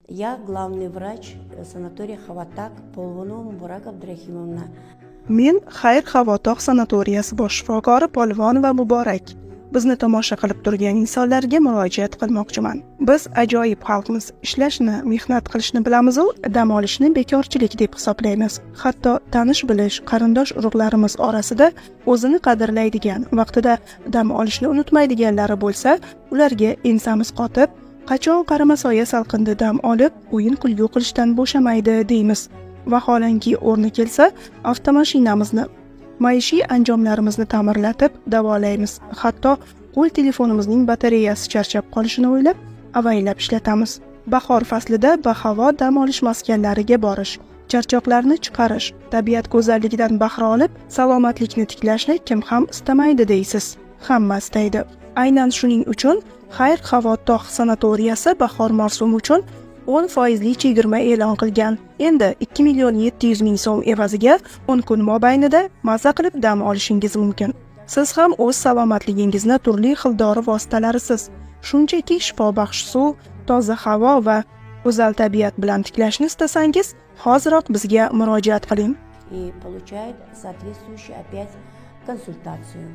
Я главный врач санатория «Хаватак» Polvonova Muborak Abdurahimовна. Men Xayr Xavotog' sanatoriyasi bosh shifokori Polvonova Muborak. Bizni tomosha qilib turgan insonlarga murojaat qilmoqchiman. Biz ajoyib xalqmiz. Ishlashni, mehnat qilishni bilamiz-u, dam olishni bekorchilik deb hisoblaymiz. Hatto tanish-bilish, qarindosh urug'larimiz orasida o'zini qadrlaydigan, vaqtida dam olishni unutmaydiganlari bo'lsa, ularga ensamiz qotib, qachon qaramasoya salqinda dam olib, o'yin-kulgu qilishdan bo'shamaydi deymiz. Vaholanki o'rni kelsa, avtomashinamizni, maishiy anjomlarimizni ta'mirlatib davolaymiz. Hatto qo'l telefonimizning batareyasi charchab qolishini o'ylab, avaylab ishlatamiz. Bahor faslida bahavo dam olish maskanlariga borish, charchoqlarni chiqarish, tabiat go'zalligidan bahra olib, salomatlikni tiklashni kim ham istamaydi deysiz? Hamma istaydi. Aynan shuning uchun Xayr Xavotog' sanatoriyasi bahor mavsumi uchun 10% chegirma e'lon qilgan. Endi 2.700.000 so'm evaziga 10 kun mobaynida maza qilib dam olishingiz mumkin. Siz ham o'z salomatligingizni turli xil dori vositalarisiz, shunchaki shifobaxsh suv, toza havo va go'zal tabiat bilan tiklashni istasangiz, hoziroq bizga murojaat qiling. И получает соответствующую опять консультацию.